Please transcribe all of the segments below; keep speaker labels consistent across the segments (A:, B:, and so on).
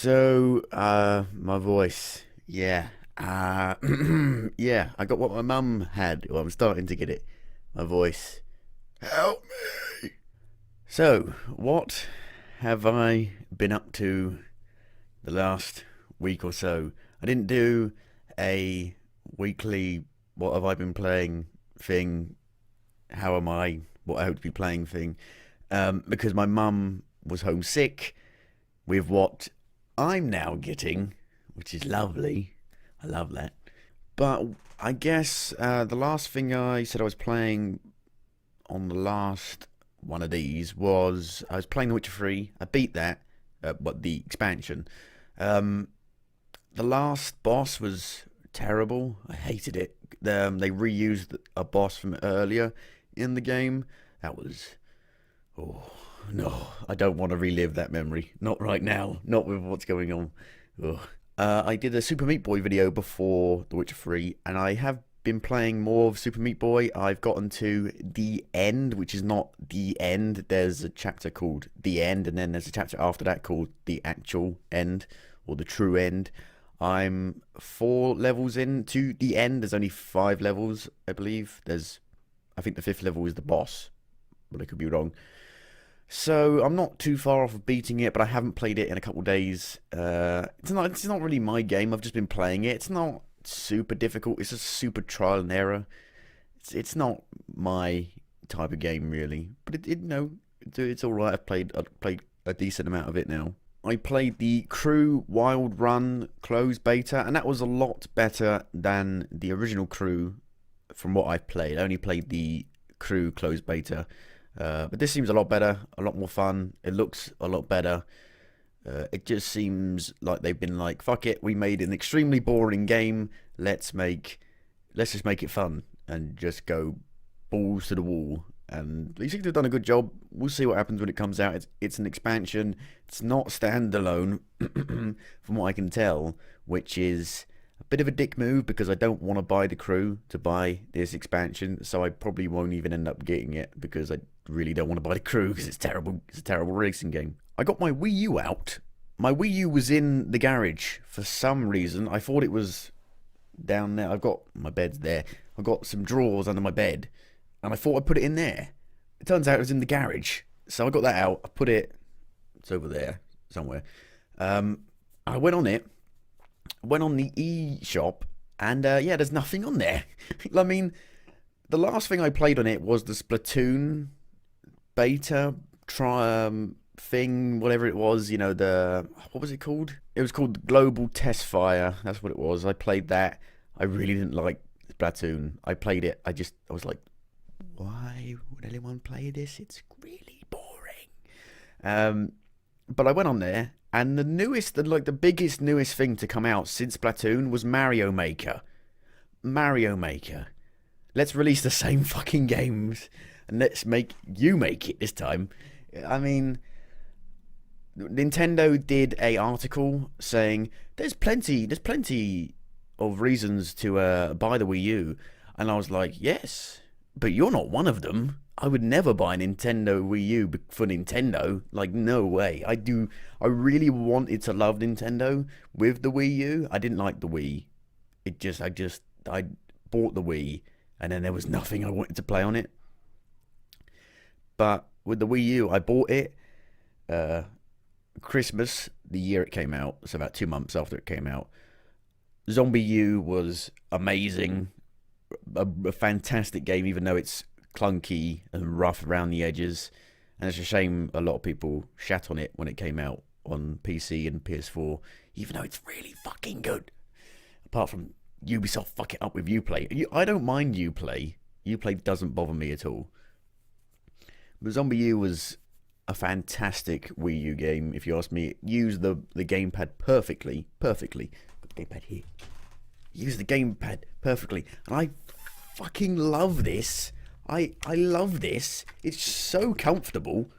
A: My voice, yeah, yeah, I got what my mum had. Well, I'm starting to get it. My voice. Help me. So, what have I been up to the last week or so? I didn't do a weekly what have I been playing thing, how am I, what I hope to be playing thing, because my mum was homesick with what I'm now getting, which is lovely. I love that. But I guess the last thing I said I was playing on the last one of these was I was playing The Witcher 3. I beat that, but the expansion. Um, the last boss was terrible. I hated it. They reused a boss from earlier in the game. That was, oh no, I don't want to relive that memory. Not right now. Not with what's going on. Ugh. I did a Super Meat Boy video before The Witcher 3, and I have been playing more of Super Meat Boy. I've gotten to the end, which is not the end. There's a chapter called The End, and then there's a chapter after that called The Actual End, or The True End. I'm 4 levels into the end. There's only 5 levels, I believe. I think the 5th level is the boss, but I could be wrong. So I'm not too far off of beating it, but I haven't played it in a couple of days. It's not really my game. I've just been playing it. It's not super difficult. It's just super trial and error. It's not my type of game really, but it's all right. I've played a decent amount of it now. I played the Crew Wild Run closed beta, and that was a lot better than the original Crew from what I've played. I only played the Crew closed beta. But this seems a lot better, a lot more fun. It looks a lot better. It just seems like they've been like, fuck it, we made an extremely boring game. Let's just make it fun and just go balls to the wall. And they seem to have done a good job. We'll see what happens when it comes out. It's an expansion. It's not standalone, from what I can tell, which is a bit of a dick move because I don't want to buy the Crew to buy this expansion, so I probably won't even end up getting it because I really don't want to buy the Crew because it's terrible. It's a terrible racing game. I got my Wii U out. My Wii U was in the garage for some reason. I thought it was down there. I've got my bed's there. I've got some drawers under my bed, and I thought I'd put it in there. It turns out it was in the garage, so I got that out. I put it. It's over there somewhere. I went on it. Went on the eShop, and yeah, there's nothing on there. I mean, the last thing I played on it was the Splatoon beta thing, whatever it was. What was it called? It was called Global Test Fire. That's what it was. I played that. I really didn't like Splatoon. I played it. I was like, why would anyone play this? It's really boring. But I went on there, and the biggest newest thing to come out since Splatoon was Mario Maker. Mario Maker. Let's release the same fucking games, and let's make it this time. I mean, Nintendo did a article saying there's plenty of reasons to buy the Wii U, and I was like, yes, but you're not one of them. I would never buy a Nintendo Wii U for Nintendo. Like, no way. I really wanted to love Nintendo with the Wii U. I didn't like the Wii. I bought the Wii, and then there was nothing I wanted to play on it. But with the Wii U, I bought it Christmas, the year it came out, so about 2 months after it came out. Zombie U was amazing. A fantastic game, even though it's clunky and rough around the edges, and it's a shame a lot of people shat on it when it came out on PC and PS4, even though it's really fucking good. Apart from Ubisoft fuck it up with Uplay. I don't mind Uplay. Uplay doesn't bother me at all. But Zombie U was a fantastic Wii U game, if you ask me. It used the gamepad perfectly. Got the gamepad here. Used the gamepad perfectly, and I fucking love this. I love this. It's so comfortable.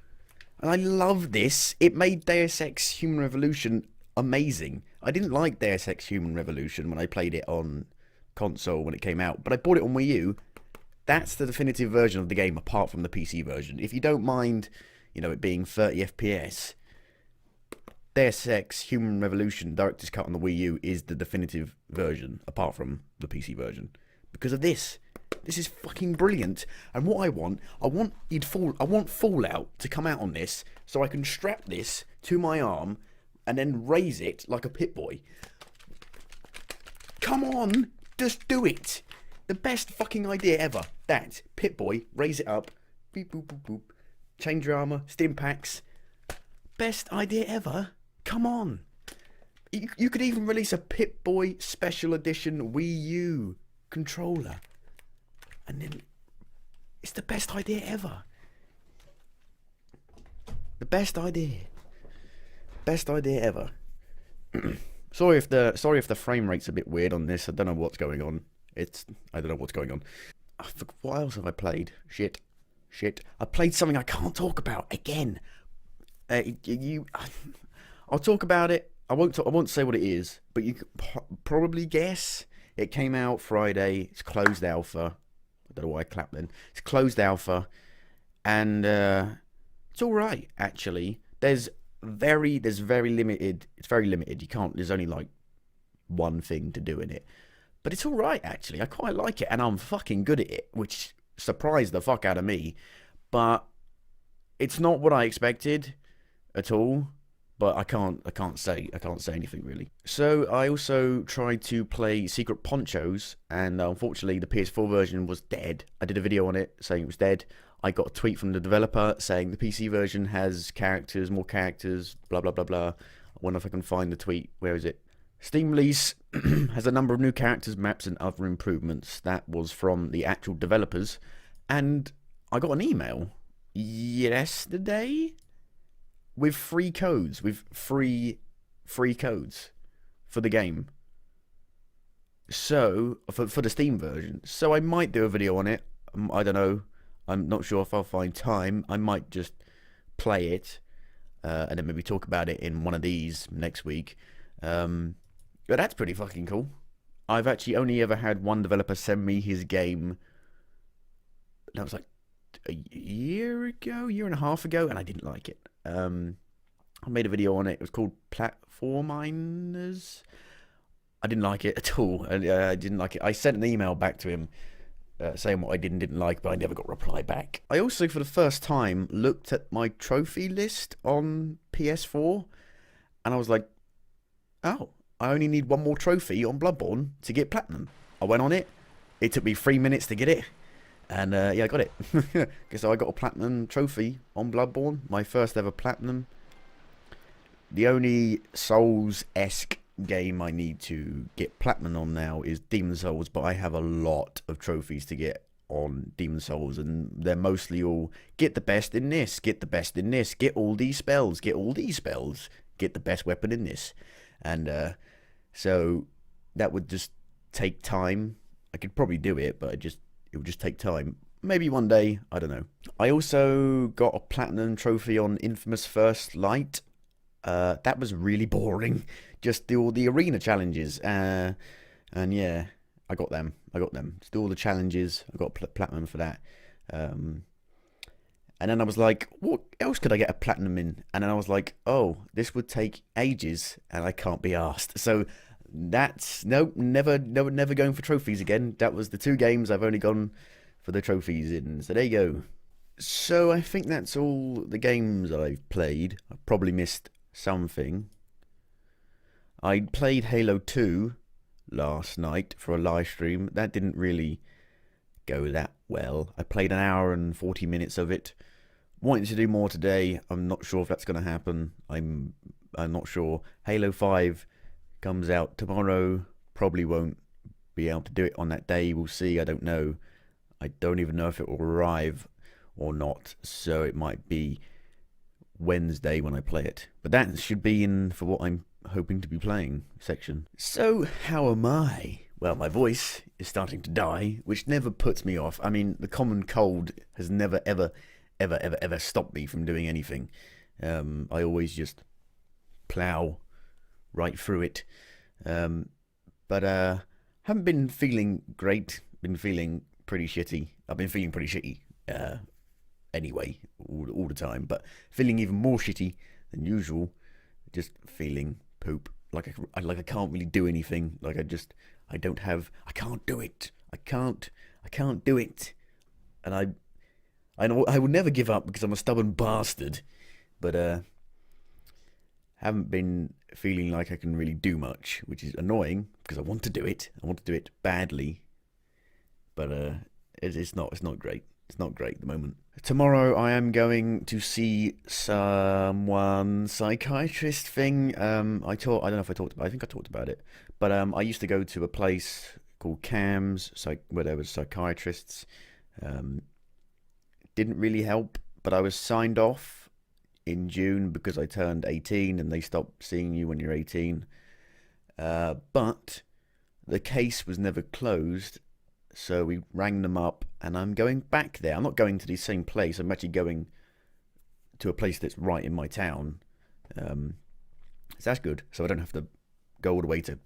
A: And I love this. It made Deus Ex Human Revolution amazing. I didn't like Deus Ex Human Revolution when I played it on console when it came out, but I bought it on Wii U. That's the definitive version of the game, apart from the PC version. If you don't mind, it being 30 FPS, Deus Ex Human Revolution Director's Cut on the Wii U is the definitive version, apart from the PC version, because of this. This is fucking brilliant. And what I want Fallout to come out on this, so I can strap this to my arm and then raise it like a Pip-Boy. Come on, just do it. The best fucking idea ever. That Pip-Boy, raise it up, beep boop boop boop, change your armor, stim packs. Best idea ever. Come on. You could even release a Pip-Boy Special Edition Wii U controller. And then it's the best idea ever. The best idea. Best idea ever. Sorry if the frame rate's a bit weird on this. I don't know what's going on. I don't know what's going on. What else have I played? Shit. I played something I can't talk about again. I'll talk about it. I won't say what it is, but you could probably guess. It came out Friday. It's closed alpha. I don't know why I clapped then. It's closed alpha, and it's all right actually. There's very limited. It's very limited. You can't. There's only like one thing to do in it, but it's all right actually. I quite like it, and I'm fucking good at it, which surprised the fuck out of me. But it's not what I expected at all. But I can't say anything really. So I also tried to play Secret Ponchos, and unfortunately the PS4 version was dead. I did a video on it saying it was dead. I got a tweet from the developer saying the PC version has characters, more characters, blah blah blah blah. I wonder if I can find the tweet. Where is it? Steam release has a number of new characters, maps, and other improvements. That was from the actual developers, and I got an email yesterday with free codes, with free codes for the game. So for the Steam version. So I might do a video on it. I don't know. I'm not sure if I'll find time. I might just play it and then maybe talk about it in one of these next week. But that's pretty fucking cool. I've actually only ever had one developer send me his game. That was like a year and a half ago, and I didn't like it. I made a video on it. It was called Platformers. I didn't like it at all. I didn't like it. I sent an email back to him saying what I didn't like, but I never got a reply back. I also, for the first time, looked at my trophy list on PS4, and I was like, oh, I only need one more trophy on Bloodborne to get platinum. I went on it. It took me 3 minutes to get it. And yeah, I got it. So I got a platinum trophy on Bloodborne. My first ever platinum. The only Souls-esque game I need to get platinum on now is Demon Souls. But I have a lot of trophies to get on Demon Souls. And they're mostly all, get the best in this, get the best in this, get all these spells, get all these spells, get the best weapon in this. And so that would just take time. I could probably do it, but it would just take time. Maybe one day, I don't know. I also got a platinum trophy on Infamous First Light. That was really boring. Just do all the arena challenges. And yeah, I got them. Just do all the challenges. I got platinum for that. And then I was like, what else could I get a platinum in? And then I was like, oh, this would take ages and I can't be asked. So that's never going for trophies again. That was the 2 games I've only gone for the trophies in. So there you go. So I think that's all the games I've played. I probably missed something. I played Halo 2 last night for a live stream. That didn't really go that well. I played an hour and 40 minutes of it. Wanting to do more today. I'm not sure if that's going to happen. I'm not sure. Halo 5 comes out tomorrow. Probably won't be able to do it on that day. We'll see. I don't know. I don't even know if it will arrive or not. So it might be Wednesday when I play it. But that should be in for what I'm hoping to be playing section. So how am I? Well, my voice is starting to die, which never puts me off. I mean, the common cold has never ever stopped me from doing anything. I always just plow right through it. But haven't been feeling great. Been feeling pretty shitty. I've been feeling pretty shitty anyway, all the time. But feeling even more shitty than usual just feeling poop. Like I can't really do anything. Like I don't have. I can't do it. I can't do it. And I know I will never give up because I'm a stubborn bastard. But haven't been feeling like I can really do much, which is annoying because I want to do it. I want to do it badly, but it's not. It's not great. It's not great at the moment. Tomorrow I am going to see someone psychiatrist thing. I don't know if I talked about. I think I talked about it, but I used to go to a place called CAMS, where there was psychiatrists. Didn't really help, but I was signed off in June because I turned 18 and they stopped seeing you when you're 18. But the case was never closed, so we rang them up and I'm going back there. I'm not going to the same place. I'm actually going to a place that's right in my town. So that's good. So I don't have to go all the way to,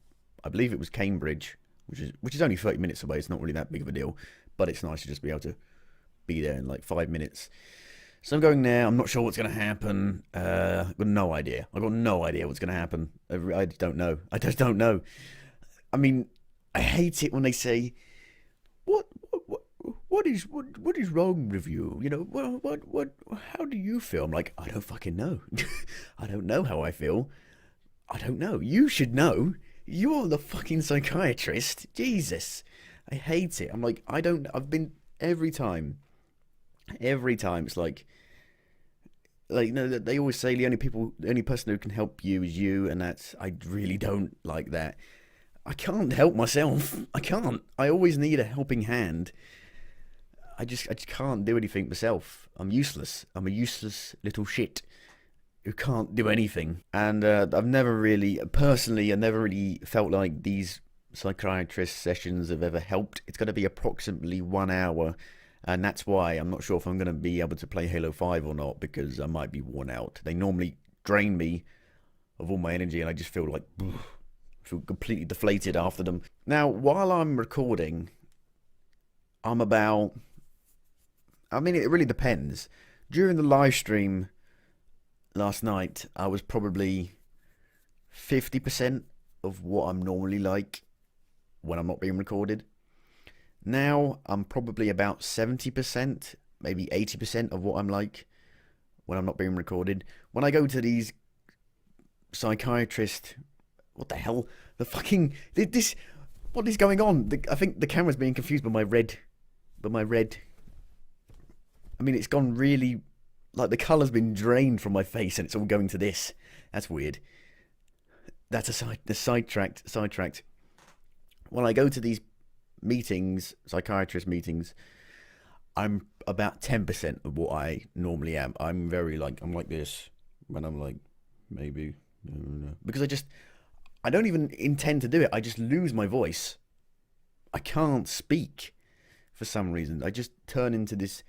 A: I believe it was Cambridge, which is only 30 minutes away. It's not really that big of a deal, but it's nice to just be able to be there in like 5 minutes. So I'm going there. I'm not sure what's going to happen. I've got no idea. I've got no idea what's going to happen. I don't know. I just don't know. I mean, I hate it when they say, what is wrong with you? You know, what how do you feel? I'm like, I don't fucking know. I don't know how I feel. I don't know. You should know. You're the fucking psychiatrist. Jesus. I hate it. I'm like, I've been every time it's like you know, they always say the only person who can help you is you, and I really don't like that. I can't help myself. I can't. I always need a helping hand. I just can't do anything myself. I'm useless. I'm a useless little shit who can't do anything. And I've never really felt like these psychiatrist sessions have ever helped. It's going to be approximately 1 hour. And that's why I'm not sure if I'm going to be able to play Halo 5 or not, because I might be worn out. They normally drain me of all my energy, and I just feel like, feel completely deflated after them. Now, while I'm recording, I mean, it really depends. During the live stream last night, I was probably 50% of what I'm normally like when I'm not being recorded. Now I'm probably about 70%, maybe 80% of what I'm like when I'm not being recorded. When I go to these psychiatrist, what the hell? What is going on? I think the camera's being confused by my red. I mean, it's gone really, like the colour's been drained from my face and it's all going to this. That's weird. That's sidetracked. When I go to these psychiatrist meetings, I'm about 10% of what I normally am. I'm like this when I'm like, maybe, no. Because I don't even intend to do it. I just lose my voice. I can't speak for some reason. I just turn into this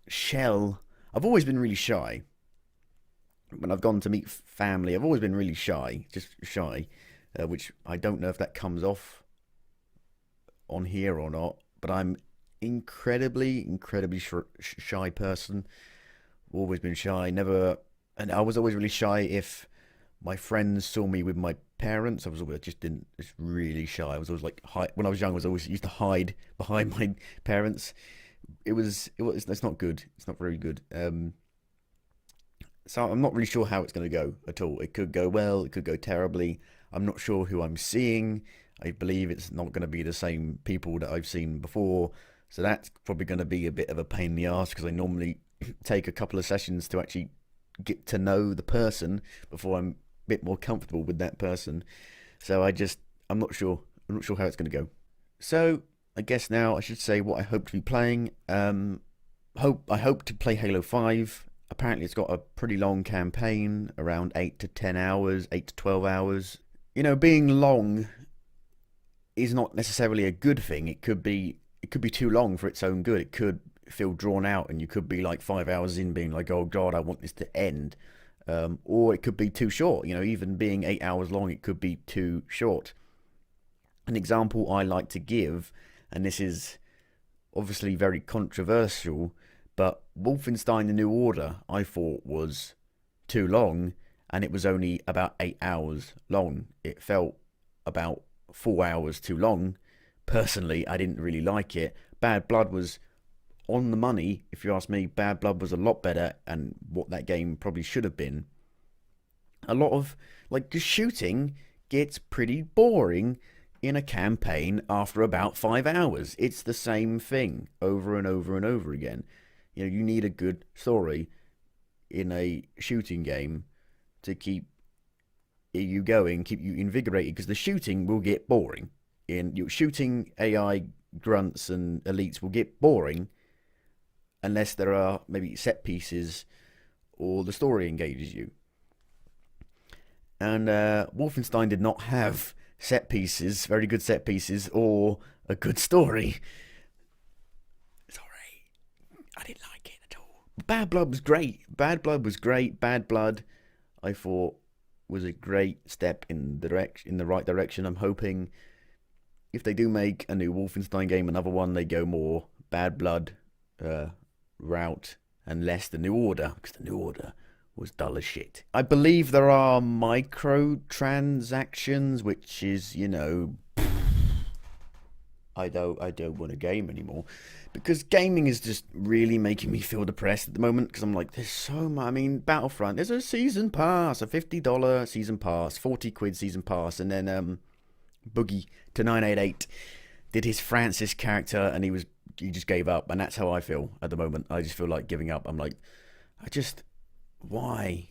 A: shell. I've always been really shy. When I've gone to meet family, I've always been really shy, which I don't know if that comes off on here or not, but I'm incredibly shy person. Always been shy, and I was always really shy if my friends saw me with my parents. I was always just really shy. I was always like, when I was young, I was always used to hide behind my parents. That's not good. It's not very good. So I'm not really sure how it's going to go at all. It could go well, it could go terribly. I'm not sure who I'm seeing. I believe it's not going to be the same people that I've seen before. So that's probably going to be a bit of a pain in the ass, because I normally take a couple of sessions to actually get to know the person before I'm a bit more comfortable with that person. So I'm not sure. I'm not sure how it's going to go. So I guess now I should say what I hope to be playing. I hope to play Halo 5. Apparently it's got a pretty long campaign, around 8 to 10 hours, 8 to 12 hours. You know, being long is not necessarily a good thing. It could be too long for its own good. It could feel drawn out, and you could be like 5 hours in being like, oh god, I want this to end. Or it could be too short. You know, even being 8 hours long, it could be too short. An example I like to give, and this is obviously very controversial, but Wolfenstein: The New Order I thought was too long, and it was only about 8 hours long. It felt about 4 hours too long. Personally, I didn't really like it. Bad Blood was on the money, if you ask me. Bad Blood was a lot better, and what that game probably should have been. A lot of, like, the shooting gets pretty boring in a campaign after about 5 hours. It's the same thing over and over and over again. You know, you need a good story in a shooting game to keep you going, keep you invigorated, because the shooting will get boring. In you shooting AI grunts and elites will get boring unless there are maybe set pieces or the story engages you. And Wolfenstein did not have set pieces, very good set pieces, or a good story. Sorry, I didn't like it at all. Bad Blood was great. Bad Blood was great. Bad Blood, I thought, was a great step in the right direction. I'm hoping if they do make a new Wolfenstein game, another one, they go more Bad Blood route and less the New Order, because the New Order was dull as shit. I believe there are microtransactions, which is, you know, I don't want to game anymore, because gaming is just really making me feel depressed at the moment, because I'm like, there's so much. I mean, Battlefront, there's a season pass, a $50 season pass, 40 quid season pass, and then Boogie to 988 did his Francis character, and he just gave up, and that's how I feel at the moment. I just feel like giving up. I'm like, why?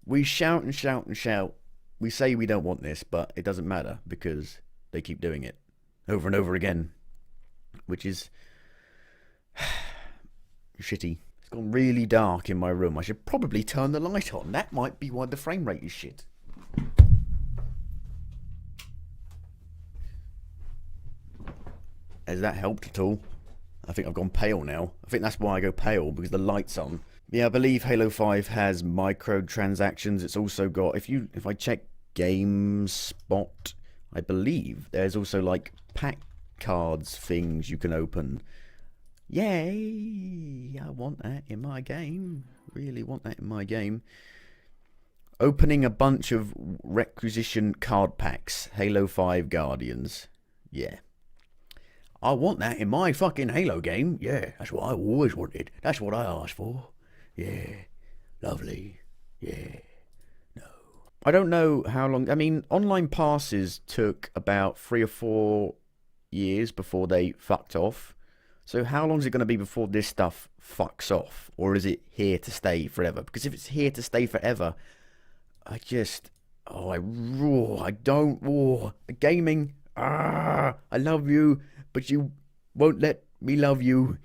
A: We shout and shout and shout. We say we don't want this, but it doesn't matter because they keep doing it over and over again, which is shitty. It's gone really dark in my room. I should probably turn the light on. That might be why the frame rate is shit. Has that helped at all? I think I've gone pale now. I think that's why I go pale, because the light's on. Yeah, I believe Halo 5 has microtransactions. It's also got, if I check Gamespot, I believe there's also like pack cards things you can open. Yay! I want that in my game. Really want that in my game. Opening a bunch of requisition card packs. Halo 5 Guardians. Yeah. I want that in my fucking Halo game. Yeah, that's what I always wanted. That's what I asked for. Yeah, lovely. Yeah, no. I don't know how long. I mean, online passes took about 3 or 4 years before they fucked off. So how long is it going to be before this stuff fucks off? Or is it here to stay forever? Because if it's here to stay forever, I don't. Gaming. I love you. But you won't let me love you.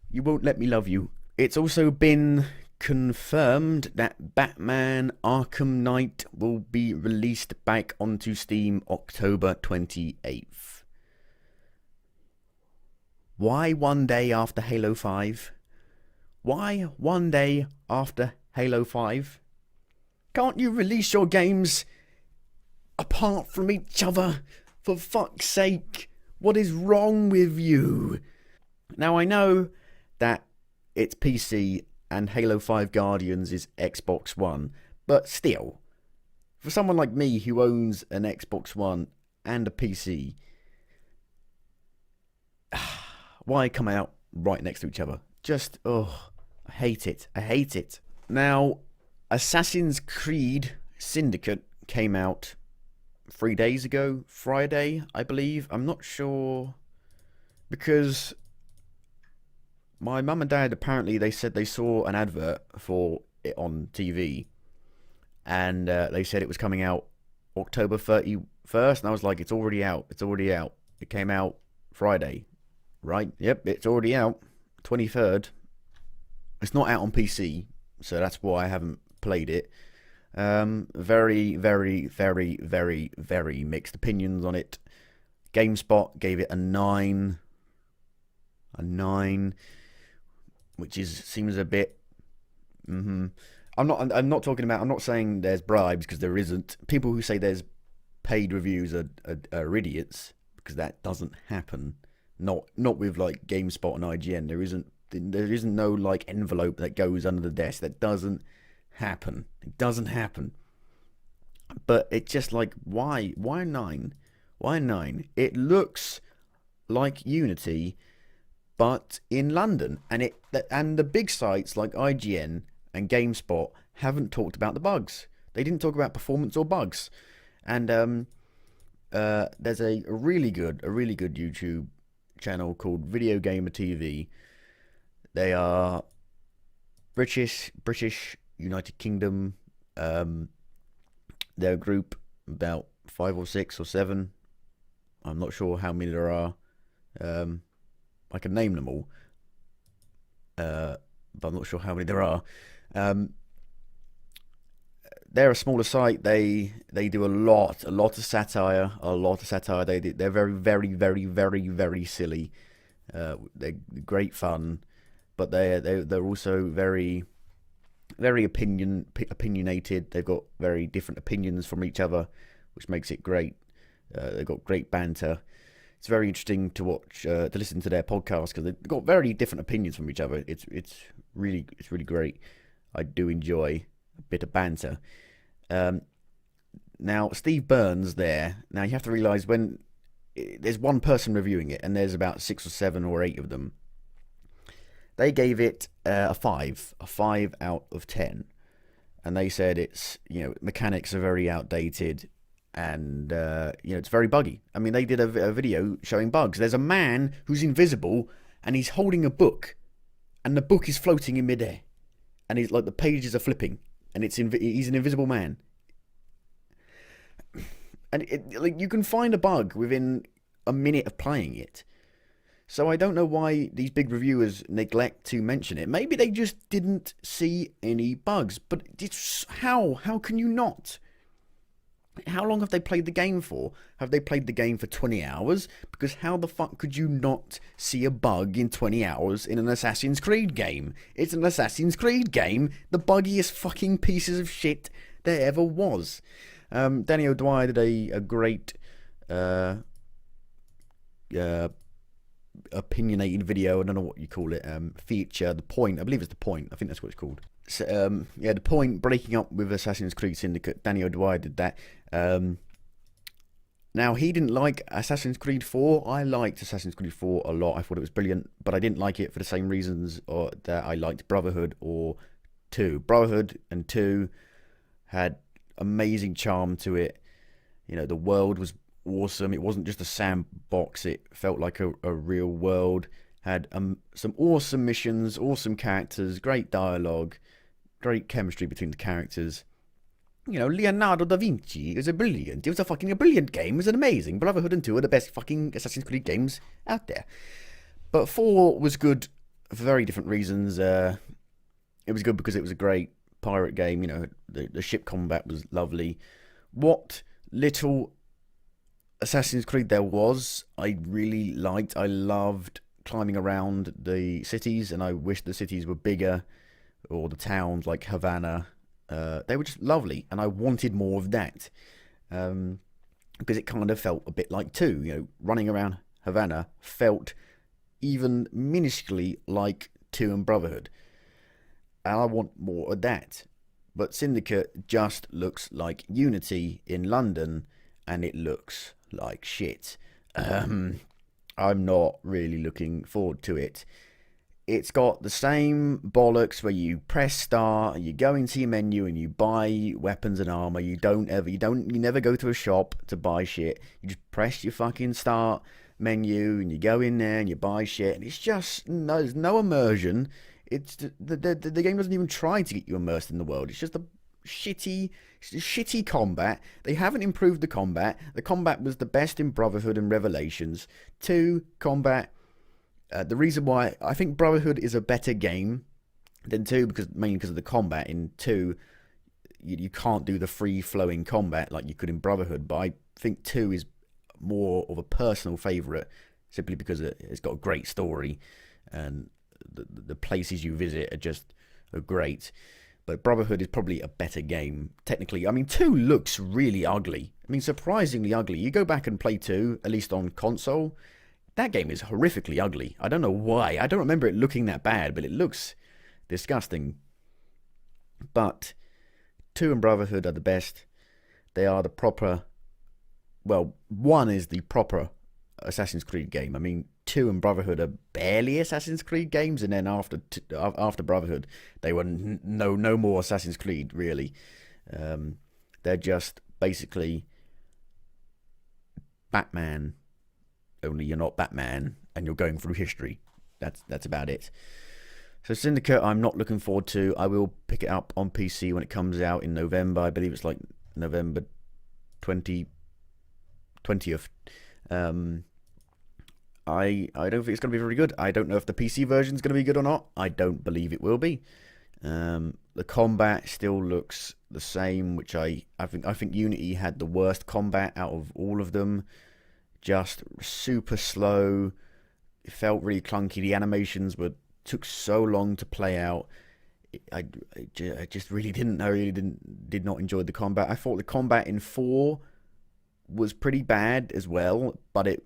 A: You won't let me love you. It's also been confirmed that Batman Arkham Knight will be released back onto Steam October 28th. Why one day after Halo 5? Why one day after Halo 5? Can't you release your games apart from each other? For fuck's sake. What is wrong with you? Now, I know that it's PC and Halo 5 Guardians is Xbox One, but still, for someone like me who owns an Xbox One and a PC, why come out right next to each other? Just, I hate it. I hate it. Now, Assassin's Creed Syndicate came out 3 days ago, Friday, I believe. I'm not sure, because my mum and dad, apparently they said they saw an advert for it on TV, and they said it was coming out October 31st, and I was like, it's already out. It came out Friday, right? Yep, it's already out, 23rd. It's not out on PC, so that's why I haven't played it. Very, very, very, very, very mixed opinions on it. GameSpot gave it a 9, which seems a bit. I'm not saying there's bribes, because there isn't. People who say there's paid reviews are idiots, because that doesn't happen. Not with like GameSpot and IGN. There isn't no like envelope that goes under the desk. That doesn't happen. It doesn't happen. But it's just like, why? Why 9? Why 9? It looks like Unity, but in London, and the big sites like IGN and GameSpot haven't talked about the bugs. They didn't talk about performance or bugs. And there's a really good YouTube channel called Video Gamer TV. They are British, United Kingdom. They're a group about 5 or 6 or 7. I'm not sure how many there are. I can name them all, but I'm not sure how many there are. They're a smaller site. They do a lot of satire. They're very silly. They're great fun, but they're also very opinionated. They've got very different opinions from each other, which makes it great. They've got great banter. It's very interesting to watch, to listen to their podcast, because they've got very different opinions from each other. It's really great. I do enjoy a bit of banter. Now Steve Burns there. Now you have to realise, when there's one person reviewing it, and there's about 6 or 7 or 8 of them, they gave it a 5 out of 10, and they said it's, mechanics are very outdated, and it's very buggy. I mean, they did a video showing bugs. There's a man who's invisible, and he's holding a book, and the book is floating in midair, and he's like, the pages are flipping, and he's an invisible man. And like, you can find a bug within a minute of playing it. So I don't know why these big reviewers neglect to mention it. Maybe they just didn't see any bugs. But it's, how can you not? How long have they played the game for? Have they played the game for 20 hours? Because how the fuck could you not see a bug in 20 hours in an Assassin's Creed game? It's an Assassin's Creed game. The buggiest fucking pieces of shit there ever was. Danny O'Dwyer did a great opinionated video. I don't know what you call it. Feature, The Point. I believe it's The Point. I think that's what it's called. So, The Point, breaking up with Assassin's Creed Syndicate. Danny O'Dwyer did that. Now, he didn't like Assassin's Creed 4. I liked Assassin's Creed 4 a lot. I thought it was brilliant, but I didn't like it for the same reasons that I liked Brotherhood or 2. Brotherhood and 2 had amazing charm to it. The world was awesome. It wasn't just a sandbox. It felt like a real world. Had some awesome missions, awesome characters, great dialogue, great chemistry between the characters. Leonardo da Vinci is brilliant. It was a brilliant game. It was amazing. Brotherhood and 2 are the best fucking Assassin's Creed games out there. But 4 was good for very different reasons. It was good because it was a great pirate game. The ship combat was lovely. What little Assassin's Creed there was, I really liked. I loved climbing around the cities, and I wish the cities were bigger, or the towns like Havana. They were just lovely, and I wanted more of that, because it kind of felt a bit like 2. Running around Havana felt even minusculely like 2 and Brotherhood, and I want more of that. But Syndicate just looks like Unity in London, and it looks like shit. I'm not really looking forward to it. It's got the same bollocks where you press start, you go into your menu and you buy weapons and armor. You never go to a shop to buy shit. You just press your fucking start menu and you go in there and you buy shit. And it's just, there's no immersion. It's the game doesn't even try to get you immersed in the world. It's just a shitty combat. They haven't improved the combat. The combat was the best in Brotherhood and Revelations. 2 combat. The reason why I think Brotherhood is a better game than 2, mainly because of the combat. In 2, you can't do the free-flowing combat like you could in Brotherhood, but I think 2 is more of a personal favourite, simply because it's got a great story, and the places you visit are great. But Brotherhood is probably a better game, technically. I mean, 2 looks really ugly. I mean, surprisingly ugly. You go back and play 2, at least on console, that game is horrifically ugly. I don't know why. I don't remember it looking that bad, but it looks disgusting. But 2 and Brotherhood are the best. They are the proper, well, 1 is the proper Assassin's Creed game. I mean, 2 and Brotherhood are barely Assassin's Creed games, and then after Brotherhood, they were no more Assassin's Creed, really. They're just basically Batman, only you're not Batman, and you're going through history. That's about it. So Syndicate, I'm not looking forward to. I will pick it up on PC when it comes out in November. I believe it's like November 20th. I don't think it's going to be very good. I don't know if the PC version is going to be good or not. I don't believe it will be. The combat still looks the same, which I think Unity had the worst combat out of all of them. Just super slow. It felt really clunky. The animations took so long to play out. I just really didn't. I really did not enjoy the combat. I thought the combat in 4 was pretty bad as well, but it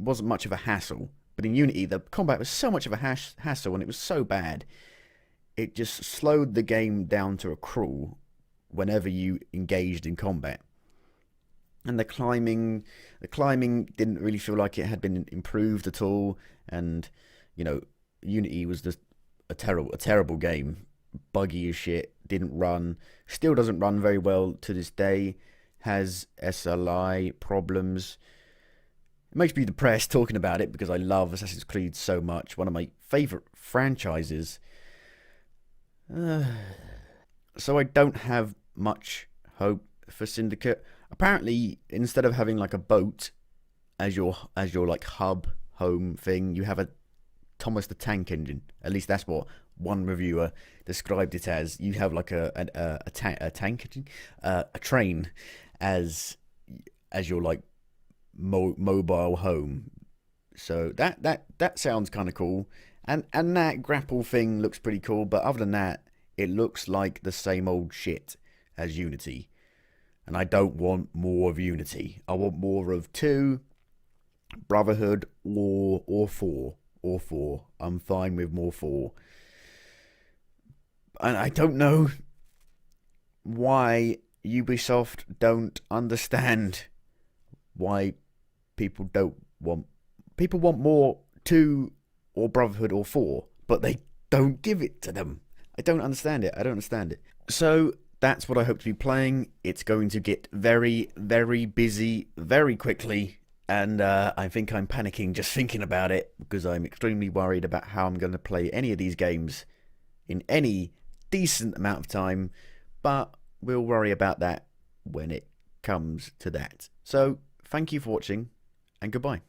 A: wasn't much of a hassle. But in Unity, the combat was so much of a hassle, and it was so bad. It just slowed the game down to a crawl whenever you engaged in combat. And the climbing didn't really feel like it had been improved at all. And Unity was just a terrible game, buggy as shit. Didn't run, still doesn't run very well to this day. Has SLI problems. It makes me depressed talking about it because I love Assassin's Creed so much. One of my favorite franchises. So I don't have much hope for Syndicate. Apparently, instead of having like a boat as your like hub home thing, you have a Thomas the Tank Engine. At least that's what one reviewer described it as. You have like a tank engine, a train as your like mobile home. So that sounds kind of cool. And that grapple thing looks pretty cool, but other than that, it looks like the same old shit as Unity. And I don't want more of Unity. I want more of 2, Brotherhood, or 4. Or 4. I'm fine with more 4. And I don't know why Ubisoft don't understand why people want more 2 or Brotherhood or 4, but they don't give it to them. I don't understand it. So that's what I hope to be playing. It's going to get very, very busy very quickly, and I think I'm panicking just thinking about it because I'm extremely worried about how I'm going to play any of these games in any decent amount of time, but we'll worry about that when it comes to that. So thank you for watching, and goodbye.